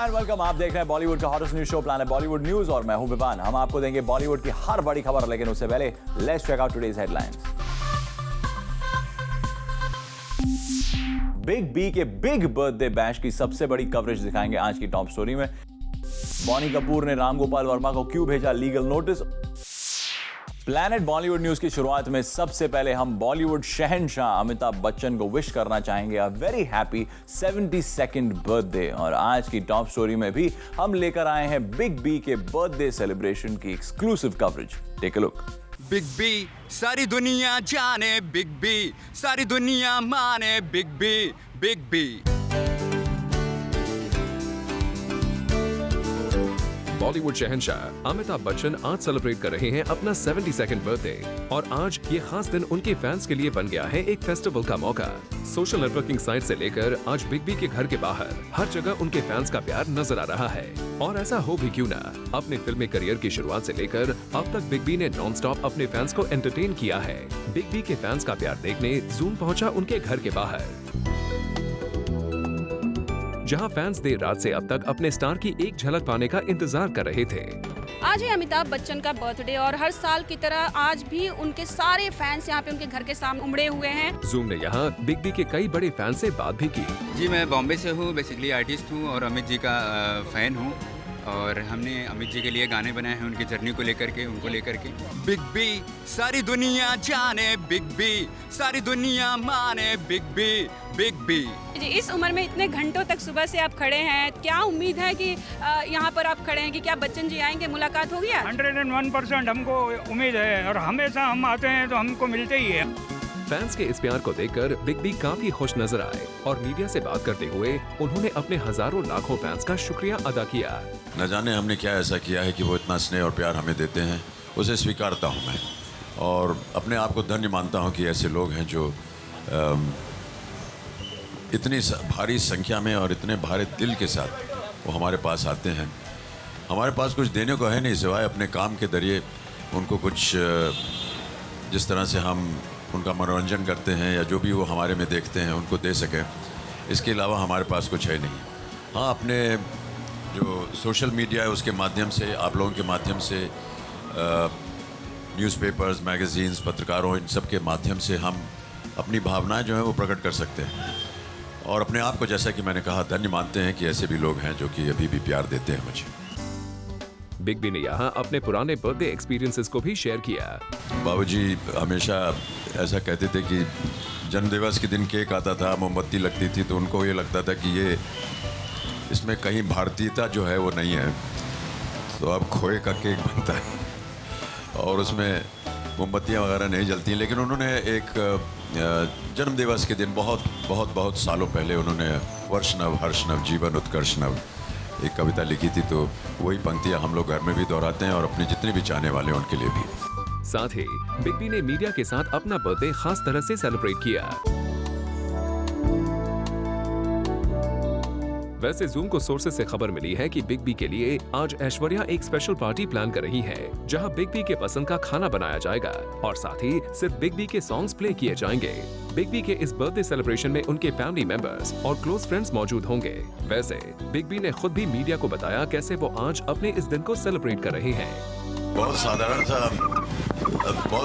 And welcome. आप देख रहे हैं बॉलीवुड का hottest news show planet Bollywood news और मैं हूं विवान। हम आपको देंगे बॉलीवुड की हर बड़ी खबर, लेकिन उससे पहले let's check out today's headlines. Big B के बिग बर्थडे बैश की सबसे बड़ी कवरेज दिखाएंगे आज की टॉप स्टोरी में। बॉनी कपूर ने राम गोपाल वर्मा को क्यों भेजा legal notice. Planet Bollywood news की शुरुआत में सबसे पहले हम बॉलीवुड शहंशाह अमिताभ बच्चन को विश करना चाहेंगे a very happy 72nd birthday. और आज की टॉप स्टोरी में भी हम लेकर आए हैं बिग बी के बर्थडे सेलिब्रेशन की exclusive coverage. Take a look. Big B सारी दुनिया जाने, बिग बी सारी दुनिया माने, big B big B. Bollywood शहंशाह अमिताभ बच्चन आज सेलिब्रेट कर रहे हैं अपना 72nd बर्थडे और आज ये खास दिन उनके फैंस के लिए बन गया है एक फेस्टिवल का मौका। सोशल नेटवर्किंग साइट से लेकर आज बिग बी के घर के बाहर हर जगह उनके फैंस का प्यार नजर आ रहा है। और ऐसा हो भी क्यों ना, अपने फिल्मी करियर की शुरुआत से लेकर अब तक बिग बी ने नॉन स्टॉप अपने फैंस को एंटरटेन किया है। बिग बी के फैंस का प्यार देखने जूम पहुंचा उनके घर के बाहर, जहां फैंस देर रात से अब तक अपने स्टार की एक झलक पाने का इंतजार कर रहे थे। आज है अमिताभ बच्चन का बर्थडे और हर साल की तरह आज भी उनके सारे फैंस यहाँ पे उनके घर के सामने उमड़े हुए हैं। जूम ने यहाँ बिग बी के कई बड़े फैन से बात भी की। जी मैं बॉम्बे से हूँ, बेसिकली आर्टिस्ट हूँ और अमित जी का फैन हूँ और हमने अमित जी के लिए गाने बनाए हैं उनकी जर्नी को लेकर के, उनको लेकर के। बिग बी सारी दुनिया जाने, बिग बी सारी दुनिया माने, बिग बी बिग बी। जी इस उम्र में इतने घंटों तक सुबह से आप खड़े हैं, क्या उम्मीद है कि यहाँ पर आप खड़े हैं कि क्या बच्चन जी आएंगे, मुलाकात होगी? 101% हमको उम्मीद है और हमेशा हम आते हैं तो हमको मिलते ही है। फैंस के इस प्यार को देखकर बिग बी काफी खुश नजर आए और मीडिया से बात करते हुए उन्होंने अपने हजारों लाखों फैंस का शुक्रिया अदा किया। न जाने हमने क्या ऐसा किया है कि वो इतना स्नेह और प्यार हमें देते हैं, उसे स्वीकारता हूँ मैं और अपने आप को धन्य मानता हूँ कि ऐसे लोग हैं जो इतनी भारी संख्या में और इतने भारे दिल के साथ वो हमारे पास आते हैं। हमारे पास कुछ देने को है नहीं सिवाय अपने काम के जरिए उनको कुछ जिस तरह से हम उनका मनोरंजन करते हैं या जो भी वो हमारे में देखते हैं उनको दे सकें, इसके अलावा हमारे पास कुछ है नहीं। हाँ, अपने जो सोशल मीडिया है उसके माध्यम से, आप लोगों के माध्यम से, न्यूज़पेपर्स, मैगज़ीन्स, पत्रकारों, इन सब के माध्यम से हम अपनी भावनाएं जो हैं वो प्रकट कर सकते हैं और अपने आप को, जैसा कि मैंने कहा, धन्य मानते हैं कि ऐसे भी लोग हैं जो कि अभी भी प्यार देते हैं मुझे। बिग बी ने यहाँ अपने पुराने बर्थडे एक्सपीरियंसेस को भी शेयर किया। बाबूजी हमेशा ऐसा कहते थे कि जन्मदिवस के दिन केक आता था, मोमबत्ती लगती थी, तो उनको ये लगता था कि ये इसमें कहीं भारतीयता जो है वो नहीं है, तो अब खोए का केक बनता है और उसमें मोमबत्तियाँ वगैरह नहीं जलती। लेकिन उन्होंने एक जन्मदिवस के दिन बहुत सालों पहले उन्होंने वर्षनव हर्षनव जीवन उत्कर्ष नव एक कविता लिखी थी, तो वही पंक्तियां हम लोग घर में भी दोहराते हैं और अपने जितने भी चाहने वाले हैं उनके लिए भी। साथ ही बिग बी ने मीडिया के साथ अपना बर्थडे खास तरह से सेलिब्रेट किया। वैसे जूम को सोर्सेज से खबर मिली है कि बिग बी के लिए आज ऐश्वर्या एक स्पेशल पार्टी प्लान कर रही है, जहां बिग बी के पसंद का खाना बनाया जाएगा और साथ ही सिर्फ बिग बी के सॉन्ग्स प्ले किए जाएंगे। बिग बी के इस बर्थडे सेलिब्रेशन में उनके फैमिली मेंबर्स और क्लोज फ्रेंड्स मौजूद होंगे। वैसे बिग बी ने खुद भी मीडिया को बताया कैसे वो आज अपने इस दिन को सेलिब्रेट कर रहे हैं। बहुत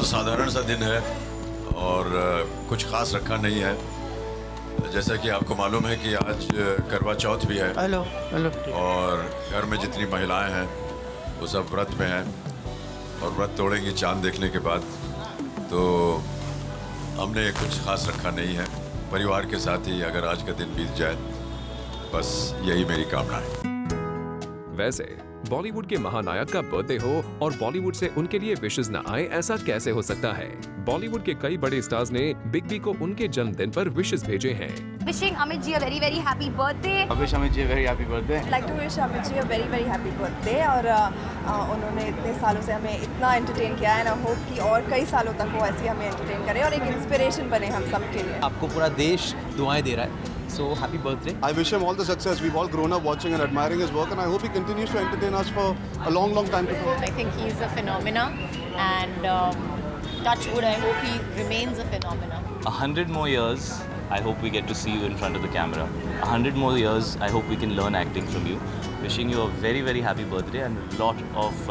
साधारण सा दिन है और कुछ खास रखा नहीं है। जैसा कि आपको मालूम है कि आज करवा चौथ भी है। हेलो और घर में जितनी महिलाएं हैं वो सब व्रत में हैं और व्रत तोड़ेंगी चांद देखने के बाद, तो हमने कुछ खास रखा नहीं है। परिवार के साथ ही अगर आज का दिन बीत जाए, बस यही मेरी कामना है। वैसे बॉलीवुड के महानायक का बर्थडे हो और बॉलीवुड से उनके लिए विशेस न आए, ऐसा कैसे हो सकता है? बॉलीवुड के कई बड़े स्टार्स ने बिग बी को उनके जन्मदिन पर विशेस भेजे हैं। Wishing Amit ji a very very happy birthday. I wish Amit ji a very happy birthday. I'd like to wish Amit ji a very very happy birthday और उन्होंने इतने सालों से हमें इतना एंटरटेन किया है ना, होप कि और कई सालों तक वो ऐसे हमें एंटरटेन करे और एक इंस्पिरेशन बने हम सब के लिए। आपको पूरा देश दुआएं दे रहा है, so happy birthday. I wish him all the success. We've all grown up watching and admiring his work, and I hope he continues to entertain us for a long time to come. I think he's a phenomenon and touch wood, I hope he remains a phenomenon. 100 more years I hope we get to see you in front of the camera. 100 more years, I hope we can learn acting from you. Wishing you a very, very happy birthday and a lot of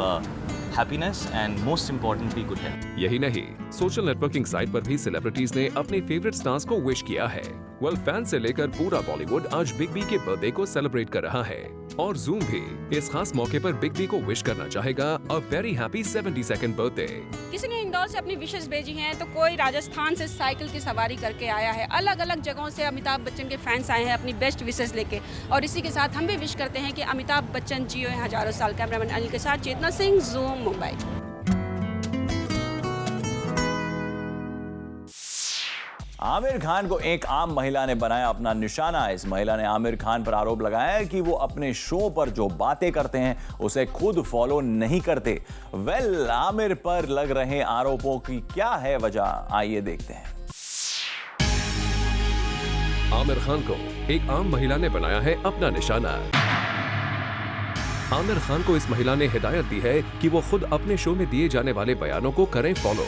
happiness and most importantly good health. यही नहीं, social networking site पर भी celebrities ने अपने favourite stars को wish किया है। Well, fan से लेकर पूरा बॉलीवुड आज बिग बी के बर्थडे को सेलिब्रेट कर रहा है और जूम भी इस खास मौके पर बिग बी को विश करना चाहेगा a very happy 72nd birthday. किसी ने इंदौर से अपनी विशेष भेजी हैं, तो कोई राजस्थान से साइकिल की सवारी करके आया है। अलग अलग जगहों से अमिताभ बच्चन के फैंस आए हैं अपनी बेस्ट विशेष लेके, और इसी के साथ हम भी विश करते हैं कि अमिताभ बच्चन जियो हैं हजारों साल। कैमरामैन अनिल के साथ चेतना सिंह, जूम, मुंबई। आमिर खान को एक आम महिला ने बनाया अपना निशाना। इस महिला ने आमिर खान पर आरोप लगाया है कि वो अपने शो पर जो बातें करते हैं उसे खुद फॉलो नहीं करते। वेल, आमिर पर लग रहे आरोपों की क्या है वजह, आइए देखते हैं। आमिर खान को एक आम महिला ने बनाया है अपना निशाना। आमिर खान को इस महिला ने हिदायत दी है कि वो खुद अपने शो में दिए जाने वाले बयानों को करें फॉलो।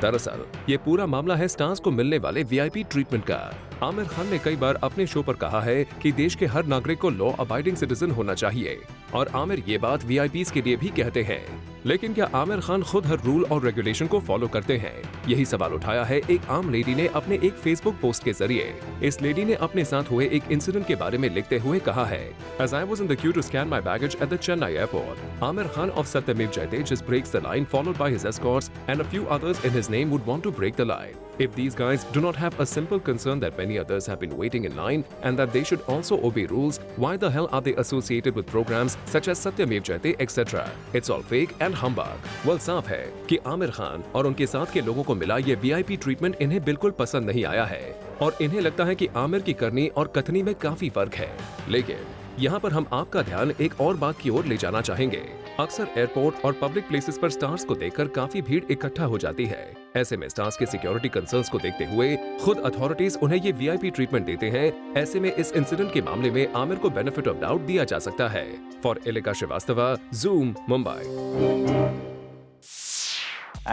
दरअसल ये पूरा मामला है स्टार्स को मिलने वाले वीआईपी ट्रीटमेंट का। आमिर खान ने कई बार अपने शो पर कहा है कि देश के हर नागरिक को लॉ अबाइडिंग सिटीजन होना चाहिए, और आमिर ये बात वीआईपीज के लिए भी कहते हैं। लेकिन क्या आमिर खान खुद हर रूल और रेगुलेशन को फॉलो करते हैं? यही सवाल उठाया है एक आम लेडी ने अपने एक फेसबुक पोस्ट के जरिए। इस लेडी ने अपने साथ हुए एक इंसिडेंट के बारे में लिखते हुए कहा है, As I was in the queue to scan my baggage at the Chennai airport, Amir Khan of Satyamev Jayate just breaks the line, followed by his escorts and a few others in his name would want to break the line. If these guys do not have a simple concern that many others have been waiting in line and that they should also obey rules, why the hell are they associated with programs such as Satyamev Jayate, etc.? It's all fake and humbug. Well, साफ है कि आमिर खान और उनके साथ के लोगों को मिला ये वीआईपी ट्रीटमेंट इन्हें बिल्कुल पसंद नहीं आया है, और इन्हें लगता है कि आमिर की करनी और कथनी में काफी फर्क है। लेकिन यहाँ पर हम आपका ध्यान एक और बात की ओर ले जाना चाहेंगे। अक्सर एयरपोर्ट और पब्लिक प्लेसेस पर स्टार्स को देखकर काफी भीड़ इकट्ठा हो जाती है। ऐसे में स्टार्स के सिक्योरिटी कंसर्न्स को देखते हुए खुद अथॉरिटीज उन्हें ये वीआईपी ट्रीटमेंट देते हैं। ऐसे में इस इंसिडेंट के मामले में आमिर को बेनिफिट ऑफ डाउट दिया जा सकता है। For Ilika Srivastava, zoom, Mumbai.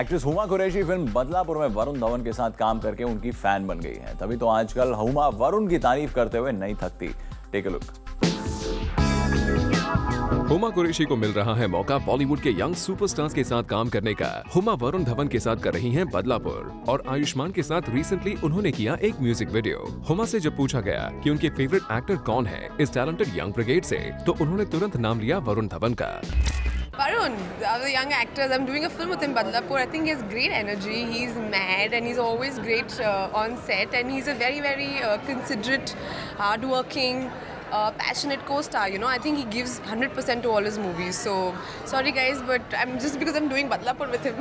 Actress Huma Qureshi film Badlapur में वरुण धवन के साथ काम करके उनकी फैन बन गई है। तभी तो आजकल हुमा वरुण की तारीफ करते हुए नहीं थकती। Take a look. Huma Qureshi को मिल रहा है मौका बॉलीवुड के यंग सुपरस्टार्स के साथ काम करने का। हुमा वरुण धवन के साथ कर रही हैं बदलापुर, और आयुष्मान के साथ रिसेंटली उन्होंने किया एक म्यूजिक वीडियो। हुमा से जब पूछा गया कि उनके फेवरेट एक्टर कौन है इस टैलेंटेड यंग ब्रिगेड से, तो उन्होंने तुरंत नाम लिया वरुण धवन का। Varun, the young actors, I'm doing a film with him, Badlapur. I think he has great energy. He's mad and he's always great on set, and he's a very, very considerate, hardworking, passionate co-star. You know, I think he gives 100% to all his movies. So, sorry guys, but I'm just because I'm doing Badlapur with him.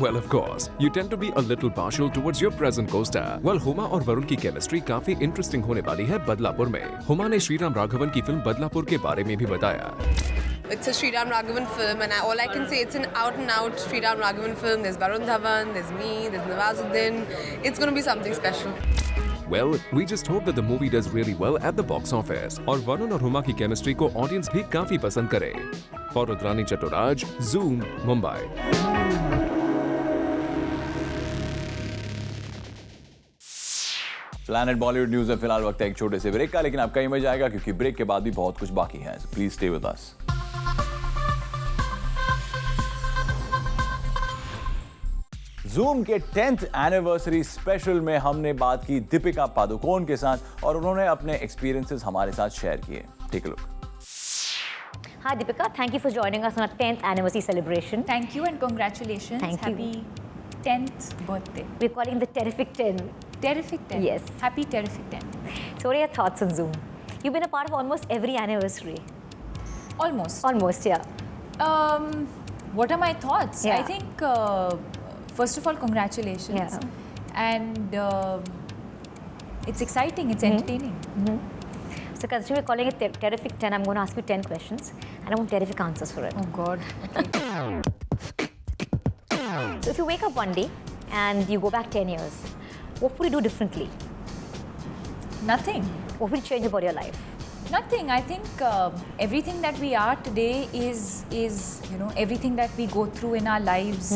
Well, of course, you tend to be a little partial towards your present co-star. Well, Huma और वरुण की chemistry काफी interesting होने वाली है बदलापुर में। हुमा ने श्रीराम राघवन की film Badlapur के बारे में भी बताया। It's a Sriram Raghavan film, and all I can say, it's an out-and-out Sriram Raghavan film. There's Varun Dhawan, there's me, there's Nawazuddin. It's going to be something special. Well, we just hope that the movie does really well at the box office, और वरुण और हुमा की chemistry को audience भी काफी पसंद करे। For Rudrani Chattoraj, zoom, Mumbai. Planet Bollywood news में फिलहाल वक्त है एक छोटे से ब्रेक का, लेकिन आपका इमेज आएगा क्योंकि ब्रेक के बाद भी बहुत कुछ बाकी है। Please stay with us. Zoom के 10th एनिवर्सरी स्पेशल में हमने बात की दीपिका पादुकोण के साथ, और उन्होंने अपने एक्सपीरियंसेस हमारे साथ शेयर किए। Take a look. Hi Deepika, thank you for joining us on our 10th anniversary celebration. Thank you and congratulations. Thank you. Happy 10th birthday. We're calling the Terrific 10. Terrific 10. Yes. Happy Terrific 10. So what are your thoughts on Zoom? You've been a part of almost every anniversary. Almost. Almost, yeah. What are my thoughts? Yeah. I think, first of all, congratulations. Yeah. And it's exciting, it's entertaining. Mm-hmm. So considering we're calling it Terrific 10, I'm going to ask you 10 questions and I want terrific answers for it. Oh God. Okay. So if you wake up one day and you go back 10 years, what would you do differently? Nothing. What would you change about your life? Nothing. I think everything that we are today is everything that we go through in our lives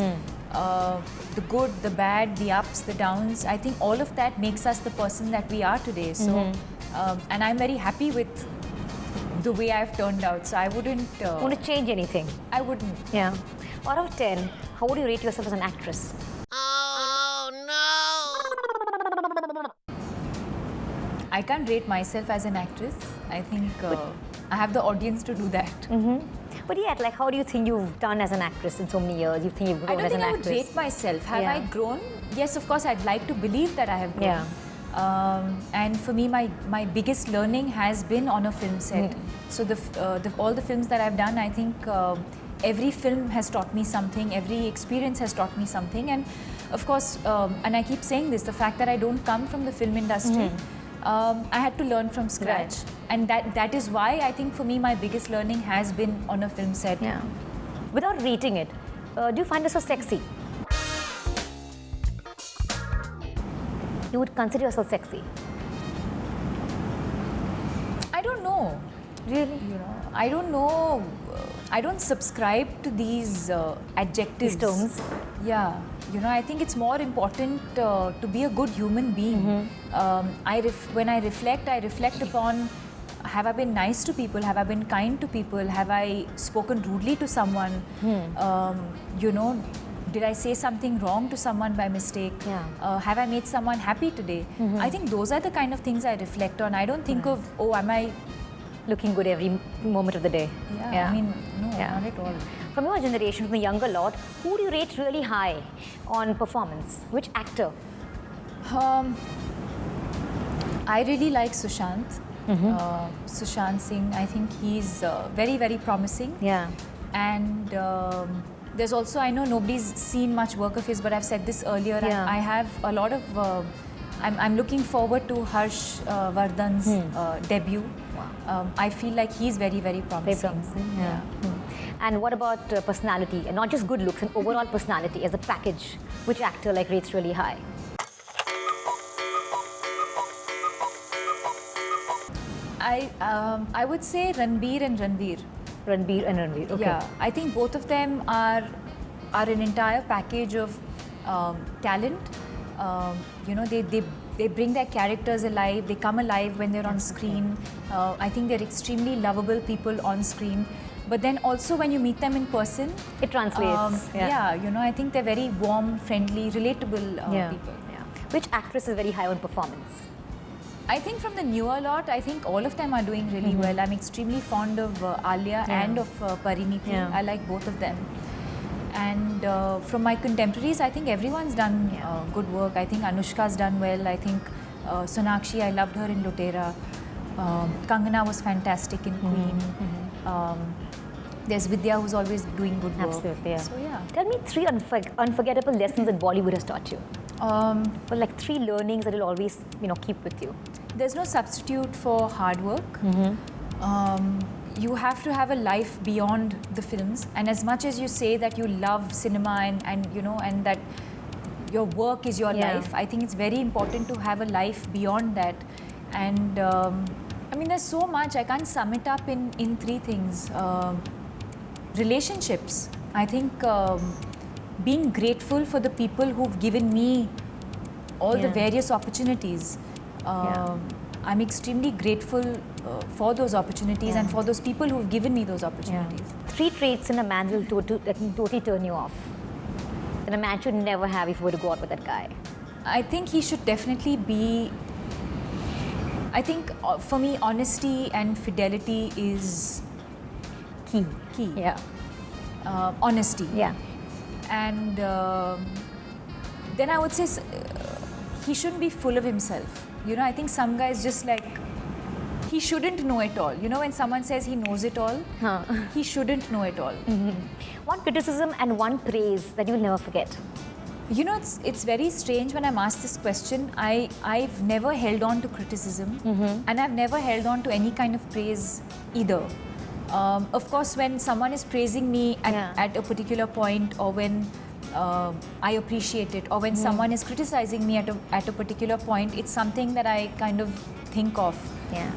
the good, the bad, the ups, the downs. I think all of that makes us the person that we are today. So, and I'm very happy with the way I've turned out. So I wouldn't want to change anything. I wouldn't. Yeah. Out of 10, how would you rate yourself as an actress? I can't rate myself as an actress. I think I have the audience to do that. But yet, like, how do you think you've done as an actress in so many years? You think you've grown I don't as think an I actress? would rate myself. Have Yeah. I grown? Yes, of course, I'd like to believe that I have grown. Yeah. And for me, my biggest learning has been on a film set. So all the films that I've done, I think every film has taught me something. Every experience has taught me something. And of course, and I keep saying this, the fact that I don't come from the film industry, I had to learn from scratch. Right. And that is why I think for me, my biggest learning has been on a film set. Yeah. Without rating it, do you find yourself sexy? You would consider yourself sexy? I don't know. Really? You know, I don't know. I don't subscribe to these adjectives. These terms? Yeah. You know, I think it's more important to be a good human being. When I reflect upon, have I been nice to people? Have I been kind to people? Have I spoken rudely to someone? You know, did I say something wrong to someone by mistake? Yeah. Have I made someone happy today? I think those are the kind of things I reflect on. I don't think of, oh, am I looking good every moment of the day? Yeah. I mean, no, not at all. From your generation, from the younger lot, who do you rate really high on performance? Which actor? I really like Sushant. Sushant Singh. I think he's very, very promising. Yeah. And there's also, I know nobody's seen much work of his, but I've said this earlier. Yeah. I have a lot of. I'm looking forward to Harsh Vardhan's debut. Wow. I feel like he's very, very promising. Very promising. Yeah. And what about personality, and not just good looks, and overall personality as a package? Which actor like rates really high? I would say Ranbir and Ranveer. Ranbir and Ranveer. Okay. Yeah, I think both of them are an entire package of talent. You know, they bring their characters alive. They come alive when they're on screen. I think they're extremely lovable people on screen. But then also when you meet them in person, it translates. Yeah, you know, I think they're very warm, friendly, relatable people. Yeah. Which actress is very high on performance? I think from the newer lot, I think all of them are doing really well. I'm extremely fond of Alia and of Parineeti. Yeah. I like both of them. And from my contemporaries, I think everyone's done good work. I think Anushka's done well. I think Sonakshi, I loved her in Lutera. Kangana was fantastic in Queen. There's Vidya, who's always doing good work. Absolutely, yeah. So, yeah. Tell me 3 unforgettable lessons that Bollywood has taught you. But like 3 learnings that you'll always, keep with you. There's no substitute for hard work. You have to have a life beyond the films, and as much as you say that you love cinema and that your work is your life, I think it's very important to have a life beyond that. And I mean, there's so much. I can't sum it up in 3 things. Relationships. I think being grateful for the people who've given me all the various opportunities. I'm extremely grateful for those opportunities and for those people who've given me those opportunities. 3 traits in a man that can totally turn you off, that a man should never have if you were to go out with that guy. I think he should definitely be. I think for me, honesty and fidelity is key. Yeah. Honesty. Yeah. And then I would say he shouldn't be full of himself. You know, I think some guys just like, he shouldn't know it all. You know, when someone says he knows it all, he shouldn't know it all. One criticism and one praise that you will never forget. You know, it's very strange when I'm asked this question. I've never held on to criticism, and I've never held on to any kind of praise either. Of course, when someone is praising me at a particular point, or when I appreciate it, or when someone is criticizing me at a particular point, it's something that I kind of think of. Yeah.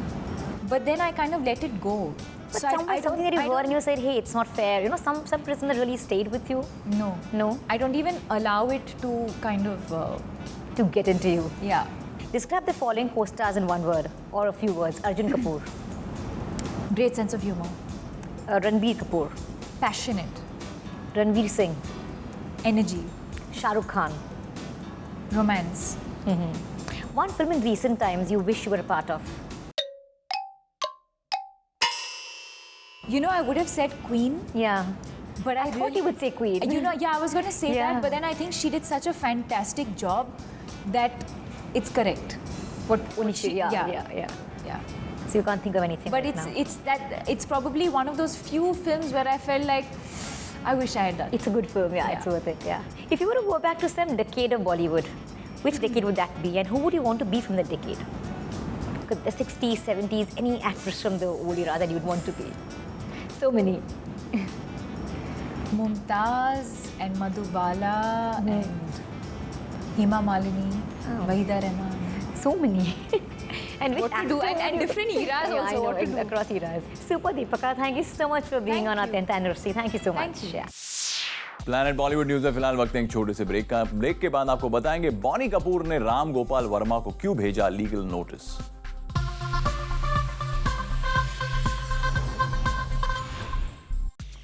But then I kind of let it go. But So I something that you heard and you said, hey, it's not fair. You know, some prisoner really stayed with you. No. No? I don't even allow it to kind of... to get into you. Yeah. Describe the following co-stars in one word or a few words. Arjun Kapoor. Great sense of humor. Ranbir Kapoor. Passionate. Ranveer Singh. Energy. Shah Rukh Khan. Romance. One film in recent times you wish you were a part of. You know, I would have said Queen. Yeah. But I thought you would say Queen. You know, yeah, I was going to say Yeah. that, but then I think she did such a fantastic job that it's correct. What Yeah. So you can't think of anything. But right it's probably one of those few films where I felt like I wish I had done. It's a good film, yeah, it's worth it, yeah. If you were to go back to some decade of Bollywood, which decade would that be, and who would you want to be from that decade? Could the 60s, 70s, any actress from the old era that you'd want to be? So many. Mumtaz and Madhubala and Hema Malini, Wahida Rahman. So many. And which What to do, and different eras Yeah, also, I know, what to do. across eras. Super Deepika, thank you so much for being on our 10th anniversary. Thank you so much. Thank you. Yeah. Planet Bollywood news में फिलहाल वक्त है एक छोटे से break का। Break के बाद आपको बताएंगे बॉनी कपूर ने राम गोपाल वर्मा को क्यों भेजा लीगल नोटिस।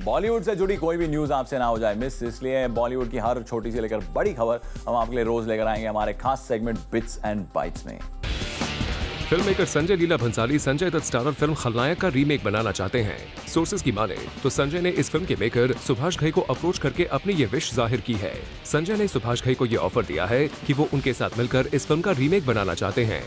बॉलीवुड से जुड़ी कोई भी न्यूज आपसे ना हो जाए मिस, इसलिए बॉलीवुड की हर छोटी से लेकर बड़ी खबर हम आपके लिए रोज लेकर आएंगे हमारे खास सेगमेंट बिट्स एंड बाइट्स में। Film maker Sanjay Leela Bhansali Sanjay Dutt starrer film खलनायक का रीमेक बनाना चाहते हैं। सोर्सेज की माने तो संजय ने इस फिल्म के मेकर सुभाष घई को अप्रोच करके अपनी ये विश जाहिर की है। संजय ने सुभाष घई को ये ऑफर दिया है कि वो उनके साथ मिलकर इस फिल्म का रीमेक बनाना चाहते हैं।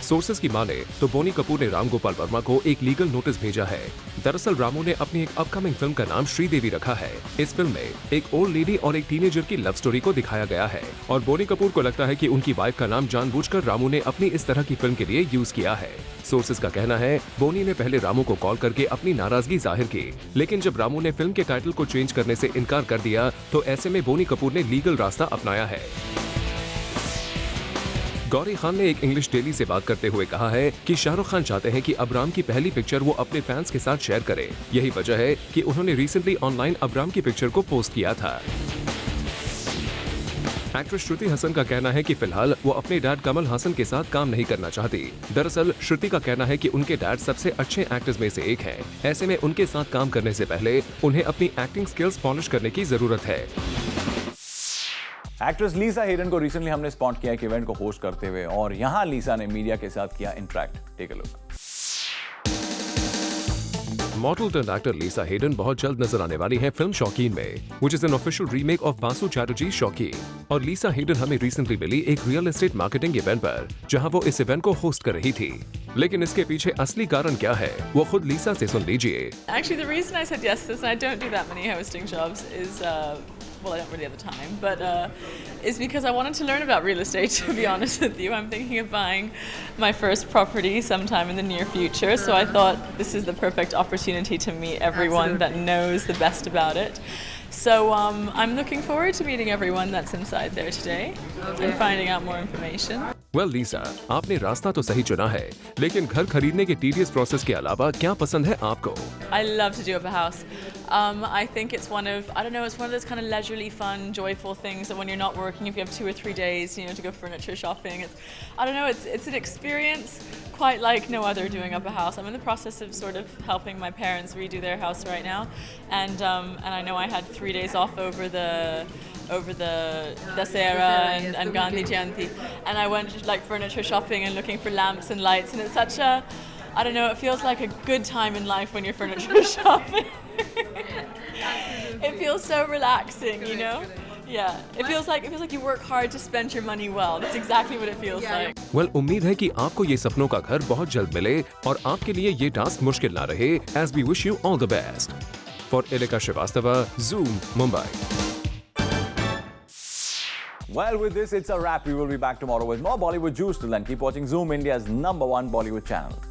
सोर्सेज की माने तो बोनी कपूर ने राम गोपाल वर्मा को एक लीगल नोटिस भेजा है। दरअसल रामू ने अपनी एक अपकमिंग फिल्म का नाम श्रीदेवी रखा है। इस फिल्म में एक ओल्ड लेडी और एक टीनेजर की लव स्टोरी को दिखाया गया है और बोनी कपूर को लगता है कि उनकी वाइफ का नाम जानबूझकर रामू ने अपनी इस तरह की फिल्म के लिए यूज किया है। सोर्सेज का कहना है बोनी ने पहले रामू को कॉल करके अपनी नाराजगी जाहिर की, लेकिन जब रामू ने फिल्म के टाइटल को चेंज करने से इनकार कर दिया तो ऐसे में बोनी कपूर ने लीगल रास्ता अपनाया है। गौरी खान ने एक इंग्लिश डेली से बात करते हुए कहा है कि शाहरुख खान चाहते हैं कि अबराम की पहली पिक्चर वो अपने फैंस के साथ शेयर करें। यही वजह है कि उन्होंने रिसेंटली ऑनलाइन अबराम की पिक्चर को पोस्ट किया था। एक्ट्रेस श्रुति हसन का कहना है कि फिलहाल वो अपने डैड कमल हसन के साथ काम नहीं करना चाहती। दरअसल श्रुति का कहना है कि उनके डैड सबसे अच्छे एक्टर्स में से एक हैं। ऐसे में उनके साथ काम करने से पहले उन्हें अपनी एक्टिंग स्किल्स पॉलिश करने की जरूरत है। एक्ट्रेस लीसा हेडन को रिसेंटली हमने स्पॉट किया एक इवेंट को होस्ट करते हुए और यहां लीसा ने मीडिया के साथ किया interact. Take a look. Model turn actor Lisa Haydon बहुत जल्द नजर आने वाली है फिल्म शौकीन में, which is an official remake of Basu Chatterjee शौकीन। और लीसा हेडन हमें रिसेंटली मिली एक रियल एस्टेट मार्केटिंग इवेंट पर, जहां वो इस इवेंट को होस्ट कर रही थी। लेकिन इसके पीछे असली कारण क्या है वो खुद लीसा से सुन लीजिए। Actually, the reason I said yes to this, and I don't do that many hosting jobs, is well, I don't really have the time, but is because I wanted to learn about real estate, to be honest with you. I'm thinking of buying my first property sometime in the near future, so I thought this is the perfect opportunity to meet everyone that knows the best about it. So I'm looking forward to meeting everyone that's inside there today and finding out more information. Well, Lisa, आपने रास्ता तो सही चुना है, लेकिन घर खरीदने के टीडियस प्रोसेस के अलावा क्या पसंद है आपको? I love to do up a house. I think it's one of, I don't know, it's one of those kind of leisurely, fun, joyful things that when you're not working, if you have 2 or 3 days, you know, to go furniture shopping, I don't know, it's an experience quite like no other doing up a house. I'm in the process of sort of helping my parents redo their house right now, and I know I had 3 days off over the Dasera and Gandhi Jayanti, and I went like furniture shopping and looking for lamps and lights, and it's such a, I don't know, it feels like a good time in life when you're furniture shopping. It feels so relaxing, you know? Yeah, it feels like you work hard to spend your money well. That's exactly what it feels like. Well, उम्मीद है कि आपको ये सपनों का घर बहुत जल्द मिले और आपके लिए ये टास्क मुश्किल ना रहे, as we wish you all the best. For Elika Srivastava, Zoom, Mumbai. Well, with this, it's a wrap. We will be back tomorrow with more Bollywood juice. Till then, keep watching Zoom, India's #1 Bollywood channel.